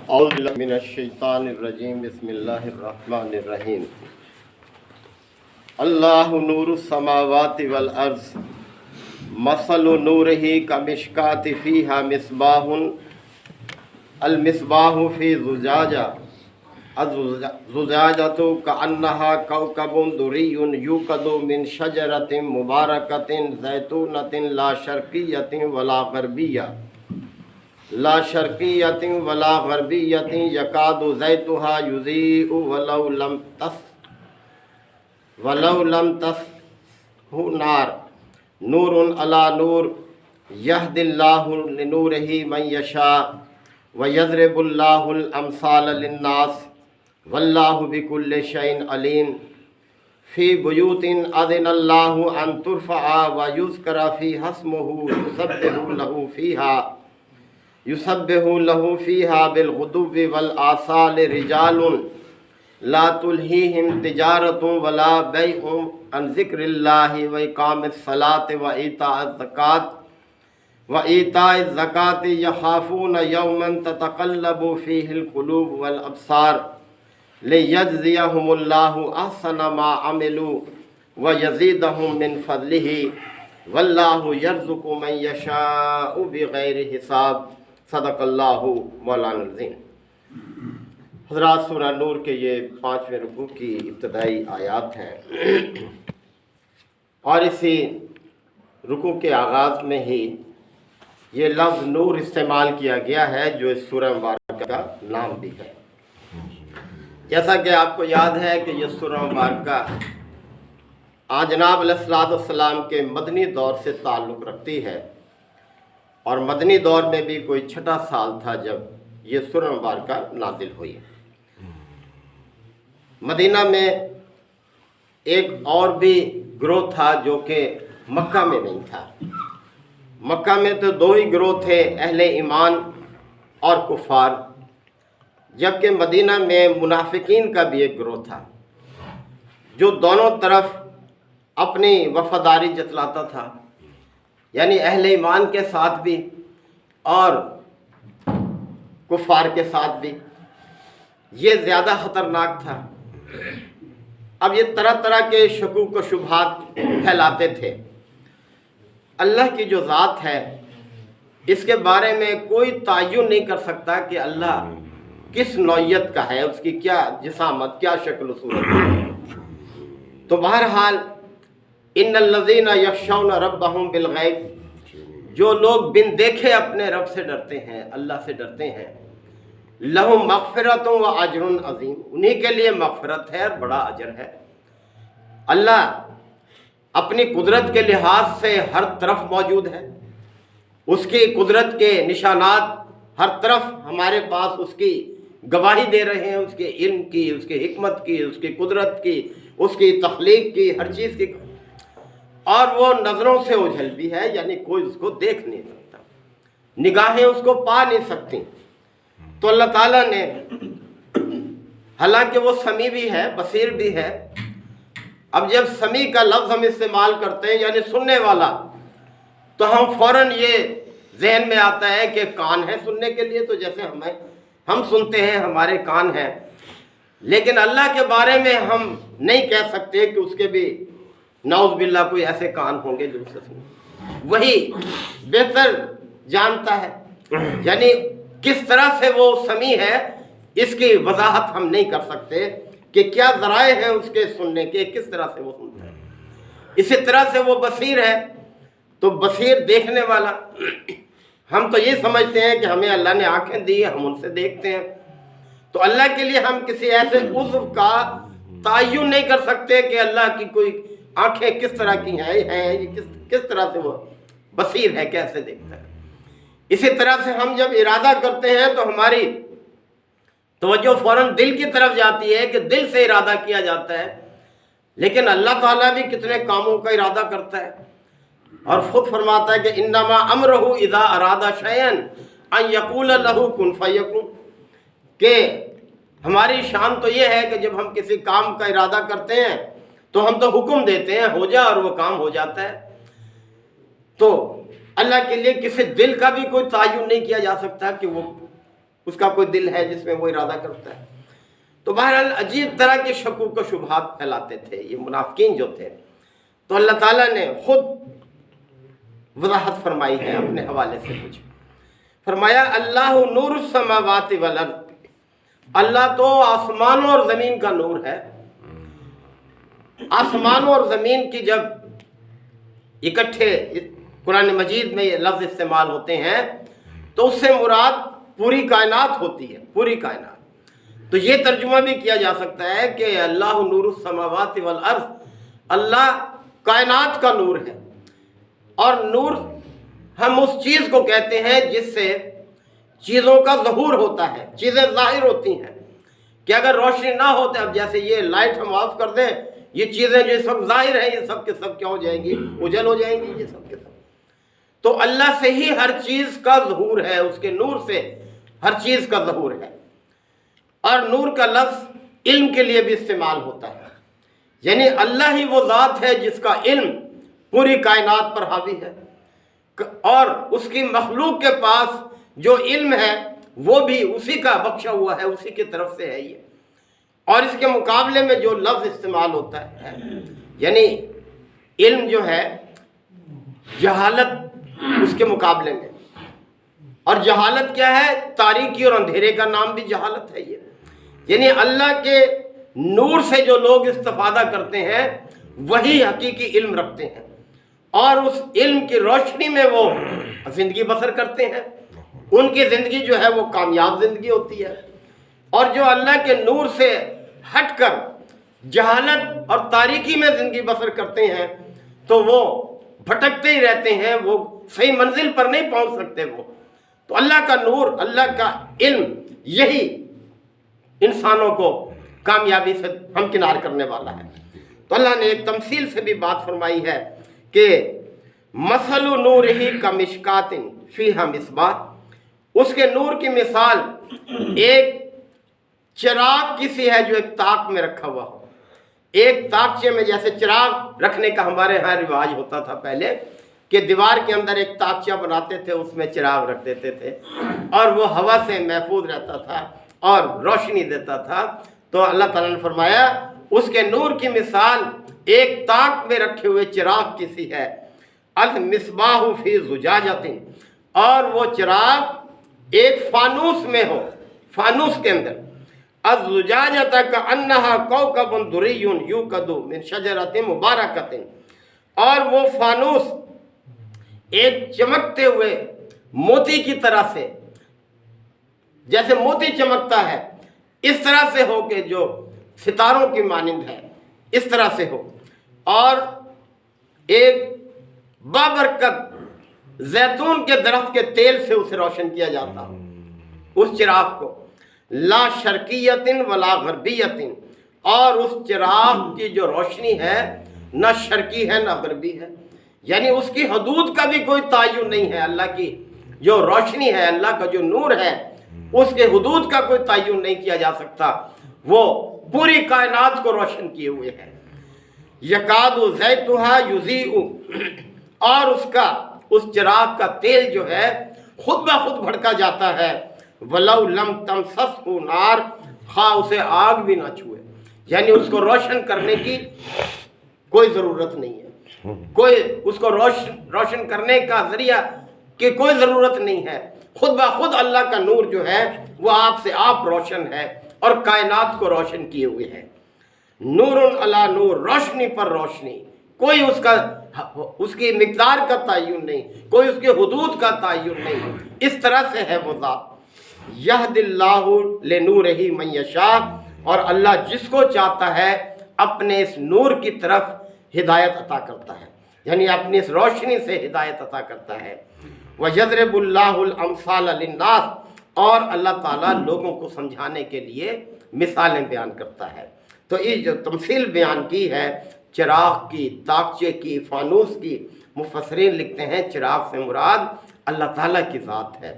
اعوذ باللہ من الشیطان الرجیم بسم اللہ الرحمن الرحیم اللہ نور السماوات والارض مثل نورہ کمشکاۃ فیہا مصباح المصباح فی زجاجہ الزجاجۃ کأنہا کوکب دری یوقد من شجرۃ مبارکۃ زیتونۃ لا شرقیۃ ولا غربیۃ یکاد زیتها یضیء ولو لم تسه نار نور علی نور یہدی اللہ لنورہ من یشاء ویضرب اللہ الامثال للناس واللہ بکل شیء علیم فی بیوت اذن اللہ ان ترفع ویذکر فیہا اسمہ یسبح لہ فیہا بالغدو والآصال رجال لا تلہیہم تجارت ولا بیع عن ذکر اللہ وإقام الصلاة وإیتاء الزکاة یخافون یوما تتقلب فیہ القلوب والابصار لیجزیہم اللہ احسن ما عملوا ویزیدہم من فضلہ واللہ یرزق من یشاء بغیر حساب صدق اللہ مولانا العظیم۔ حضرات، سورہ نور کے یہ 5ویں رکوع کی ابتدائی آیات ہیں، اور اسی رکوع کے آغاز میں ہی یہ لفظ نور استعمال کیا گیا ہے جو اس سورہ مبارکہ کا نام بھی ہے۔ جیسا کہ آپ کو یاد ہے کہ یہ سورہ مبارکہ جناب علیہ الصلوۃ والسلام کے مدنی دور سے تعلق رکھتی ہے، اور مدنی دور میں بھی کوئی 6واں سال تھا جب یہ سورہ مبارکہ نازل ہوئی۔ مدینہ میں ایک اور بھی گروہ تھا جو کہ مکہ میں نہیں تھا۔ مکہ میں تو 2 ہی گروہ تھے، اہل ایمان اور کفار، جبکہ مدینہ میں منافقین کا بھی ایک گروہ تھا جو دونوں طرف اپنی وفاداری جتلاتا تھا، یعنی اہل ایمان کے ساتھ بھی اور کفار کے ساتھ بھی۔ یہ زیادہ خطرناک تھا۔ اب یہ طرح طرح کے شکوک و شبہات پھیلاتے تھے۔ اللہ کی جو ذات ہے اس کے بارے میں کوئی تعین نہیں کر سکتا کہ اللہ کس نوعیت کا ہے، اس کی کیا جسامت، کیا شکل و صورت ہے۔ تو بہرحال ان الذین یخشون ربہم بالغیب، جو لوگ بن دیکھے اپنے رب سے ڈرتے ہیں، اللہ سے ڈرتے ہیں، لہم مغفرۃ و اجر عظیم، انہی کے لیے مغفرت ہے اور بڑا اجر ہے۔ اللہ اپنی قدرت کے لحاظ سے ہر طرف موجود ہے، اس کی قدرت کے نشانات ہر طرف ہمارے پاس اس کی گواہی دے رہے ہیں، اس کے علم کی، اس کی حکمت کی، اس کی قدرت کی، اس کی تخلیق کی، ہر چیز کی، اور وہ نظروں سے اوجھل بھی ہے، یعنی کوئی اس کو دیکھ نہیں سکتا، نگاہیں اس کو پا نہیں سکتی۔ تو اللہ تعالیٰ نے، حالانکہ وہ سمیع بھی ہے، بصیر بھی ہے، اب جب سمیع کا لفظ ہم استعمال کرتے ہیں یعنی سننے والا، تو ہم فوراً یہ ذہن میں آتا ہے کہ کان ہے سننے کے لیے، تو جیسے ہم سنتے ہیں، ہمارے کان ہیں، لیکن اللہ کے بارے میں ہم نہیں کہہ سکتے کہ اس کے بھی نعوذ باللہ کوئی ایسے کان ہوں گے جو اسے سنیں۔ وہی بہتر جانتا ہے، یعنی کس طرح سے وہ سمیع ہے اس کی وضاحت ہم نہیں کر سکتے کہ کیا ذرائع ہیں اس کے سننے کے، کس طرح سے وہ سنتا ہے۔ اسی طرح سے وہ بصیر ہے، تو بصیر دیکھنے والا۔ ہم تو یہ سمجھتے ہیں کہ ہمیں اللہ نے آنکھیں دی، ہم ان سے دیکھتے ہیں، تو اللہ کے لیے ہم کسی ایسے عضو کا تعین نہیں کر سکتے کہ اللہ کی کوئی آنکھیں کس طرح کی ہیں، یہ کس طرح سے وہ بصیر ہے، کیسے دیکھتا ہے۔ اسی طرح سے ہم جب ارادہ کرتے ہیں تو ہماری توجہ فوراً دل کی طرف جاتی ہے کہ دل سے ارادہ کیا جاتا ہے، لیکن اللہ تعالیٰ بھی کتنے کاموں کا ارادہ کرتا ہے، اور خود فرماتا ہے کہ انما امرہ اذا اراد شیئا ان یقول لہ کن فیکون، کہ ہماری شان تو یہ ہے کہ جب ہم کسی کام کا ارادہ کرتے ہیں تو ہم تو حکم دیتے ہیں ہو جا، اور وہ کام ہو جاتا ہے۔ تو اللہ کے لیے کسی دل کا بھی کوئی تعین نہیں کیا جا سکتا کہ وہ اس کا کوئی دل ہے جس میں وہ ارادہ کرتا ہے؟ تو بہرحال عجیب طرح کے شکوک و شبہات پھیلاتے تھے یہ منافقین جو تھے. تو اللہ تعالیٰ نے خود وضاحت فرمائی ہے اپنے حوالے سے کچھ. فرمایا اللہ نور السماوات والارض، اللہ تو آسمانوں اور زمین کا نور ہے. آسمانوں اور زمین کی جب اکٹھے قرآن مجید میں یہ لفظ استعمال ہوتے ہیں تو اس سے مراد پوری کائنات ہوتی ہے، پوری کائنات. تو یہ ترجمہ بھی کیا جا سکتا ہے کہ اللہ نور السماوات والارض، اللہ کائنات کا نور ہے. اور نور ہم اس چیز کو کہتے ہیں جس سے چیزوں کا ظہور ہوتا ہے، چیزیں ظاہر ہوتی ہیں. کہ اگر روشنی نہ ہوتے، اب جیسے یہ لائٹ ہم آف کر دیں، یہ چیزیں جو اس وقت ظاہر ہیں یہ سب کے سب کیا ہو جائیں گی؟ اجل ہو جائیں گی یہ سب کے سب. تو اللہ سے ہی ہر چیز کا ظہور ہے، اس کے نور سے ہر چیز کا ظہور ہے. اور نور کا لفظ علم کے لیے بھی استعمال ہوتا ہے، یعنی اللہ ہی وہ ذات ہے جس کا علم پوری کائنات پر حاوی ہے، اور اس کی مخلوق کے پاس جو علم ہے وہ بھی اسی کا بخشا ہوا ہے، اسی کی طرف سے ہے یہ. اور اس کے مقابلے میں جو لفظ استعمال ہوتا ہے، یعنی علم جو ہے جہالت اس کے مقابلے میں. اور جہالت کیا ہے؟ تاریکی اور اندھیرے کا نام بھی جہالت ہے یہ. یعنی اللہ کے نور سے جو لوگ استفادہ کرتے ہیں وہی حقیقی علم رکھتے ہیں، اور اس علم کی روشنی میں وہ زندگی بسر کرتے ہیں. ان کی زندگی جو ہے وہ کامیاب زندگی ہوتی ہے. اور جو اللہ کے نور سے ہٹ کر جہالت اور تاریکی میں زندگی بسر کرتے ہیں تو وہ بھٹکتے ہی رہتے ہیں، وہ صحیح منزل پر نہیں پہنچ سکتے وہ. تو اللہ کا نور، اللہ کا علم، یہی انسانوں کو کامیابی سے ہمکنار کرنے والا ہے. تو اللہ نے ایک تمثیل سے بھی بات فرمائی ہے کہ مثل نورہ کمشکات فیہا مصباح، اس کے نور کی مثال ایک چراغ کی سی ہے جو ایک طاق میں رکھا ہوا ہو. ایک طاقچے میں جیسے چراغ رکھنے کا ہمارے ہاں رواج ہوتا تھا پہلے کہ دیوار کے اندر ایک طاقچہ بناتے تھے، اس میں چراغ رکھ دیتے تھے اور وہ ہوا سے محفوظ رہتا تھا اور روشنی دیتا تھا. تو اللہ تعالیٰ نے فرمایا اس کے نور کی مثال ایک طاق میں رکھے ہوئے چراغ کی سی ہے. المصباح فی زجاجۃ، اور وہ چراغ ایک فانوس میں ہو، فانوس کے اندر. الزجاجۃ کأنہا کوکب دری یوقد من شجرۃ مبارکۃ، اور وہ فانوس ایک چمکتے ہوئے موتی کی طرح سے، جیسے موتی چمکتا ہے اس طرح سے ہو کہ جو ستاروں کی مانند ہے اس طرح سے ہو. اور ایک بابرکت زیتون کے درخت کے تیل سے اسے روشن کیا جاتا ہو اس چراغ کو. لا شرقیت ولا غربیت، اور اس چراغ کی جو روشنی ہے نہ شرقی ہے نہ غربی ہے، یعنی اس کی حدود کا بھی کوئی تعین نہیں ہے. اللہ کی جو روشنی ہے، اللہ کا جو نور ہے، اس کے حدود کا کوئی تعین نہیں کیا جا سکتا. وہ پوری کائنات کو روشن کیے ہوئے ہے. یکاد زیتھا یضیء، اور اس چراغ کا تیل جو ہے خود بخود بھڑکا جاتا ہے. ولو لم تمسسہ نار، خواہ اسے آگ بھی نہ چھوئے، یعنی اس کو روشن کرنے کی کوئی ضرورت نہیں ہے، کوئی اس کو روشن کرنے کا ذریعہ کی کوئی ضرورت نہیں ہے. خود بخود اللہ کا نور جو ہے وہ آپ سے آپ روشن ہے اور کائنات کو روشن کیے ہوئے ہے. نور علی نور، روشنی پر روشنی، کوئی اس کی مقدار کا تعین نہیں، کوئی اس کے حدود کا تعین نہیں. اس طرح سے ہے وہ ذات. یہد اللہ لنورہ من یشاء، اور اللہ جس کو چاہتا ہے اپنے اس نور کی طرف ہدایت عطا کرتا ہے، یعنی اپنی اس روشنی سے ہدایت عطا کرتا ہے. وَيَضْرِبُ اللَّهُ الْأَمْثَالَ لِلنَّاسِ، اور اللہ تعالیٰ لوگوں کو سمجھانے کے لیے مثالیں بیان کرتا ہے. تو یہ جو تمثیل بیان کی ہے چراغ کی، طاقچے کی، فانوس کی، مفسرین لکھتے ہیں چراغ سے مراد اللہ تعالیٰ کی ذات ہے،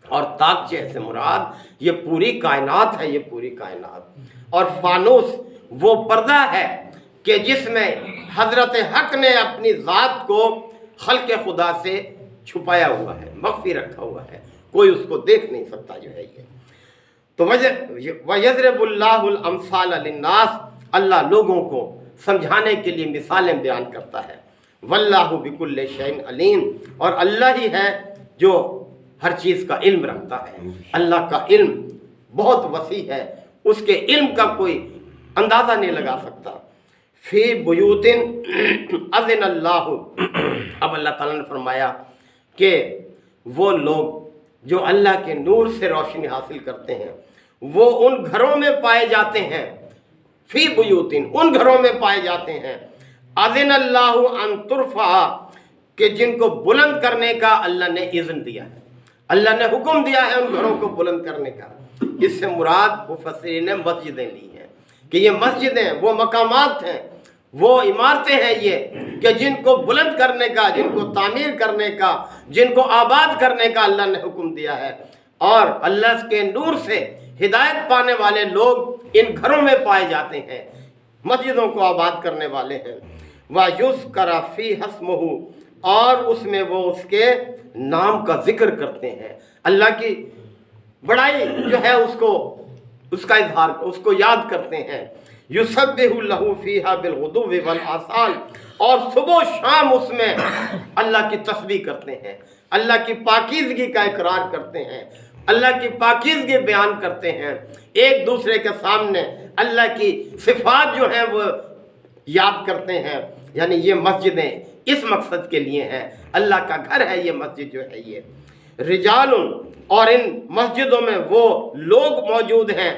اور طاقچے سے مراد یہ پوری کائنات ہے، یہ پوری کائنات. اور فانوس وہ پردہ ہے کہ جس میں حضرت حق نے اپنی ذات کو خلق خدا سے چھپایا ہوا ہے، مخفی رکھا ہوا ہے. کوئی اس کو دیکھ نہیں سکتا جو ہے یہ. تو وَيَضْرِبُ اللَّهُ الْأَمْثَالَ لِلنَّاسِ، اللہ لوگوں کو سمجھانے کے لیے مثالیں بیان کرتا ہے. وَاللَّهُ بِكُلِّ شَيْءٍ عَلِيمٌ، اور اللہ ہی ہے جو ہر چیز کا علم رکھتا ہے. اللہ کا علم بہت وسیع ہے، اس کے علم کا کوئی اندازہ نہیں لگا سکتا. فی بیوت اذن اللہ، اب اللہ تعالیٰ نے فرمایا کہ وہ لوگ جو اللہ کے نور سے روشنی حاصل کرتے ہیں وہ ان گھروں میں پائے جاتے ہیں. فی بیوت، ان گھروں میں پائے جاتے ہیں. اذن اللہ ان ترفع، کہ جن کو بلند کرنے کا اللہ نے اذن دیا ہے، اللہ نے حکم دیا ہے ان گھروں کو بلند کرنے کا. اس سے مراد مفسرین نے مسجدیں لی ہیں کہ یہ مسجدیں وہ مقامات ہیں، وہ عمارتیں ہیں یہ کہ جن کو بلند کرنے کا، جن کو تعمیر کرنے کا، جن کو آباد کرنے کا اللہ نے حکم دیا ہے. اور اللہ کے نور سے ہدایت پانے والے لوگ ان گھروں میں پائے جاتے ہیں، مسجدوں کو آباد کرنے والے ہیں. وَيُذْكَرَ فِيهَا اسْمُهُ، اور اس میں وہ اس کے نام کا ذکر کرتے ہیں، اللہ کی بڑائی جو ہے اس کا اظہار، اس کو یاد کرتے ہیں. یسبح لہ فیہا بالغدو والآصال، اور صبح و شام اس میں اللہ کی تسبیح کرتے ہیں، اللہ کی پاکیزگی کا اقرار کرتے ہیں، اللہ کی پاکیزگی بیان کرتے ہیں، ایک دوسرے کے سامنے اللہ کی صفات جو ہیں وہ یاد کرتے ہیں. یعنی یہ مسجدیں اس مقصد کے لیے ہیں، اللہ کا گھر ہے یہ مسجد جو ہے یہ. رجال، اور ان مسجدوں میں وہ لوگ موجود ہیں،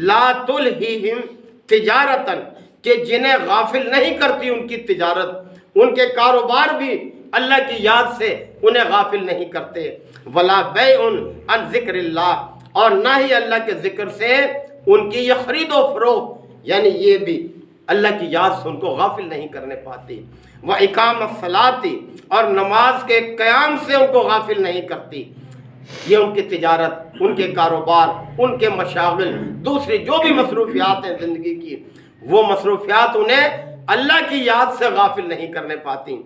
لا تلہیہم تجارتاً، کہ جنہیں غافل نہیں کرتی ان کی تجارت، ان کے کاروبار بھی اللہ کی یاد سے انہیں غافل نہیں کرتے. ولا بیع عن ذکر اللہ، اور نہ ہی اللہ کے ذکر سے ان کی یہ خرید و فروخت، یعنی یہ بھی اللہ کی یاد سے ان کو غافل نہیں کرنے پاتی. وَإِقَامَ الصَّلَاةِ، اور نماز کے قیام سے ان کو غافل نہیں کرتی. یہ ان کی تجارت، ان کے کاروبار، ان کے مشاغل، دوسری جو بھی مصروفیات ہیں زندگی کی، وہ مصروفیات انہیں اللہ کی یاد سے غافل نہیں کرنے پاتی،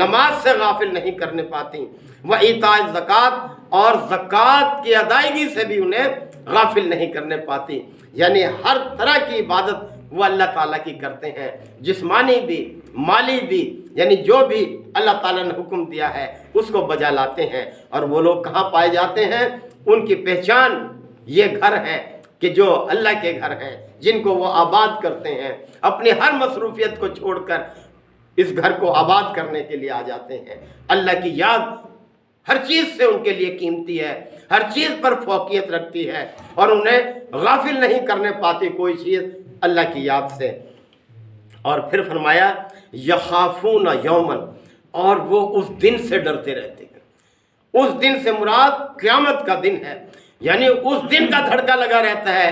نماز سے غافل نہیں کرنے پاتی. وَإِيتَاءِ الزَّكَاةِ، اور زکوٰۃ کی ادائیگی سے بھی انہیں غافل نہیں کرنے پاتی. یعنی ہر طرح کی عبادت وہ اللہ تعالیٰ کی کرتے ہیں، جسمانی بھی مالی بھی، یعنی جو بھی اللہ تعالیٰ نے حکم دیا ہے اس کو بجا لاتے ہیں. اور وہ لوگ کہاں پائے جاتے ہیں؟ ان کی پہچان یہ گھر ہے کہ جو اللہ کے گھر ہیں، جن کو وہ آباد کرتے ہیں، اپنی ہر مصروفیت کو چھوڑ کر اس گھر کو آباد کرنے کے لیے آ جاتے ہیں. اللہ کی یاد ہر چیز سے ان کے لیے قیمتی ہے، ہر چیز پر فوقیت رکھتی ہے، اور انہیں غافل نہیں کرنے پاتی کوئی چیز اللہ کی یاد سے. اور پھر فرمایا یخافون یومن، اور وہ اس دن سے ڈرتے رہتے ہیں. اس دن سے مراد قیامت کا دن ہے، یعنی اس دن کا دھڑکا لگا رہتا ہے،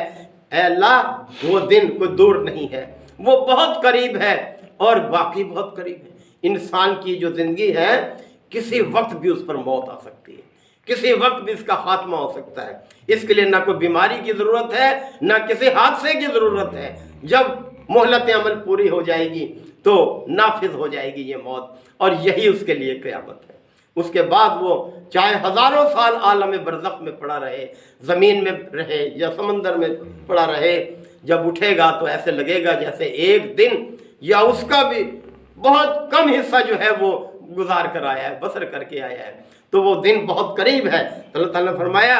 اے اللہ وہ دن کوئی دور نہیں ہے، وہ بہت قریب ہے، اور واقعی بہت قریب ہے. انسان کی جو زندگی ہے کسی وقت بھی اس پر موت آ سکتی ہے، کسی وقت بھی اس کا خاتمہ ہو سکتا ہے. اس کے لیے نہ کوئی بیماری کی ضرورت ہے، نہ کسی حادثے کی ضرورت ہے. جب مہلت عمل پوری ہو جائے گی تو نافذ ہو جائے گی یہ موت، اور یہی اس کے لیے قیامت ہے. اس کے بعد وہ چاہے ہزاروں سال عالم برزخ میں پڑا رہے، زمین میں رہے یا سمندر میں پڑا رہے، جب اٹھے گا تو ایسے لگے گا جیسے ایک دن یا اس کا بھی بہت کم حصہ جو ہے وہ گزار کر آیا ہے، بسر کر کے آیا ہے. تو وہ دن بہت قریب ہے. تو اللہ تعالیٰ نے فرمایا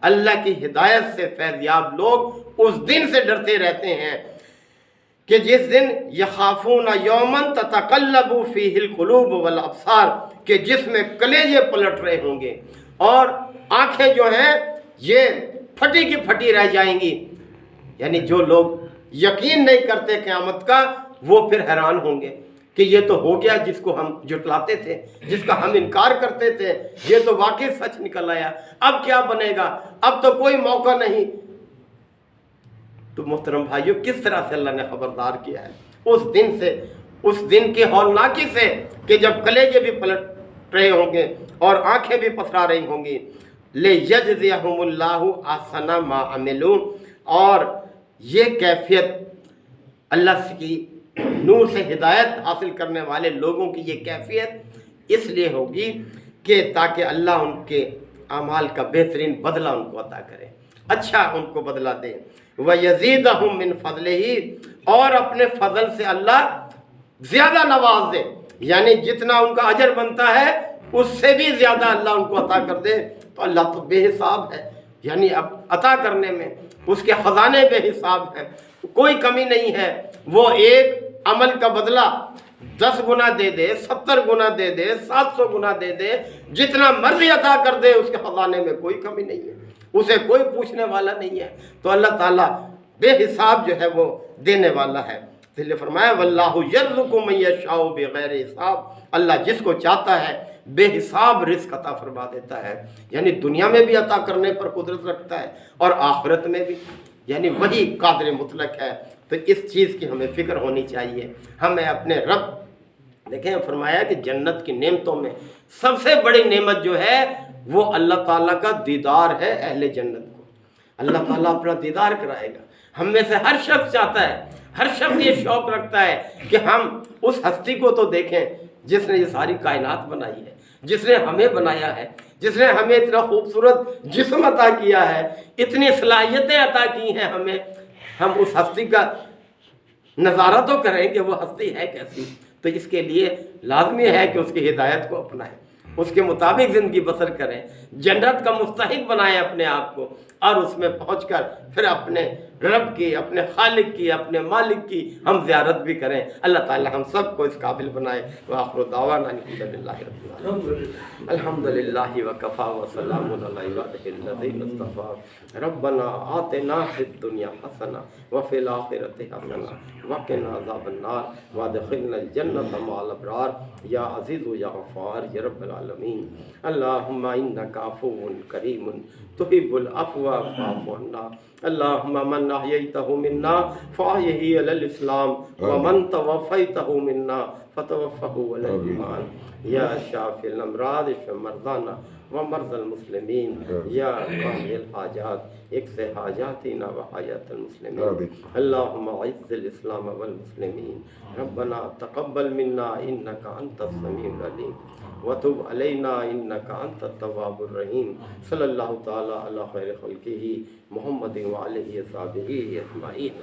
اللہ کی ہدایت سے فیض یاب لوگ اس دن سے ڈرتے رہتے ہیں کہ جس دن یخافون یومن تتقلب فیہ القلوب والابصار، کہ جس میں کلیجے پلٹ رہے ہوں گے اور آنکھیں جو ہیں یہ پھٹی کی پھٹی رہ جائیں گی. یعنی جو لوگ یقین نہیں کرتے قیامت کا وہ پھر حیران ہوں گے کہ یہ تو ہو گیا جس کو ہم جھٹلاتے تھے، جس کا ہم انکار کرتے تھے، یہ تو واقعی سچ نکل آیا، اب کیا بنے گا، اب تو کوئی موقع نہیں. تو محترم بھائیو، کس طرح سے اللہ نے خبردار کیا ہے اس دن سے، اس دن کی ہولناکی سے کہ جب کلیجے بھی پلٹ رہے ہوں گے اور آنکھیں بھی پتھرا رہی ہوں گی. لِيَجْزِيَهُمُ اللَّهُ أَحْسَنَ مَا عَمِلُوا، اور یہ کیفیت اللہ کی نور سے ہدایت حاصل کرنے والے لوگوں کی یہ کیفیت اس لیے ہوگی کہ تاکہ اللہ ان کے اعمال کا بہترین بدلہ ان کو عطا کرے، اچھا ان کو بدلہ دے۔ وَيَزِيدَهُم مِّن فَضْلِهِ، اور اپنے فضل سے اللہ زیادہ نواز دے، یعنی جتنا ان کا اجر بنتا ہے اس سے بھی زیادہ اللہ ان کو عطا کر دے۔ تو اللہ تو بے حساب ہے، یعنی اب عطا کرنے میں اس کے خزانے بے حساب ہیں، کوئی کمی نہیں ہے۔ وہ ایک عمل کا بدلہ 10 گنا دے دے، 70 گنا دے دے، 700 گنا دے دے، جتنا مرضی عطا کر دے، اس کے خزانے میں کوئی کمی نہیں ہے، اسے کوئی پوچھنے والا نہیں ہے۔ تو اللہ تعالیٰ بے حساب جو ہے وہ دینے والا ہے۔ اس لیے فرمایا واللہ یرزق من یشاء بغیر حساب، اللہ جس کو چاہتا ہے بے حساب رزق عطا فرما دیتا ہے، یعنی دنیا میں بھی عطا کرنے پر قدرت رکھتا ہے اور آخرت میں بھی، یعنی وہی قادر مطلق ہے۔ تو اس چیز کی ہمیں فکر ہونی چاہیے، ہمیں اپنے رب، دیکھیں فرمایا کہ جنت کی نعمتوں میں سب سے بڑی نعمت جو ہے وہ اللہ تعالیٰ کا دیدار ہے۔ اہل جنت کو اللہ تعالیٰ اپنا دیدار کرائے گا۔ ہم میں سے ہر شخص چاہتا ہے، ہر شخص یہ شوق رکھتا ہے کہ ہم اس ہستی کو تو دیکھیں جس نے یہ ساری کائنات بنائی ہے، جس نے ہمیں بنایا ہے، جس نے ہمیں اتنا خوبصورت جسم عطا کیا ہے، اتنی صلاحیتیں عطا کی ہیں ہمیں، ہم اس ہستی کا نظارہ تو کریں کہ وہ ہستی ہے کیسی۔ تو اس کے لیے لازمی ہے کہ اس کی ہدایت کو اپنائیں، اس کے مطابق زندگی بسر کریں، جنت کا مستحق بنائیں اپنے آپ کو، اور اس میں پہنچ کر پھر اپنے رب کی، اپنے خالق کی، اپنے مالک کی ہم زیارت بھی کریں۔ اللہ تعالی ہم سب کو اس قابل بنائے۔ وآخر دعوانا الحمدللہ رب العالمین، الحمدللہ وکفا وسلام علی عبادہ الذین اصطفی، ربنا آتنا فی الدنیا حسنہ وفی الآخرۃ حسنہ وقنا عذاب النار وادخلنا الجنۃ مع الابرار یا عزیز یا غفار یا رب العالمین۔ اللہم انک عفو کریم تحب العفو فاعف عنا، اللہم من احییتہ منا فاحیہ علی الاسلام ومن توفیتہ منا فتوفہ علی الایمان، یا شافی الامراض اشف مرضانا ومرضى المسلمین، یا قاضی الحاجات اقض حاجاتنا وحاجات المسلمین، اللہم اعز الاسلام والمسلمین، ربنا تقبل منا انک انت السمیع العلیم وتب علینا انک انت التواب الرحیم۔ صلی اللہ تعالی علی خیر خلقہ محمد وعلیہ وصحبہ اجمعین۔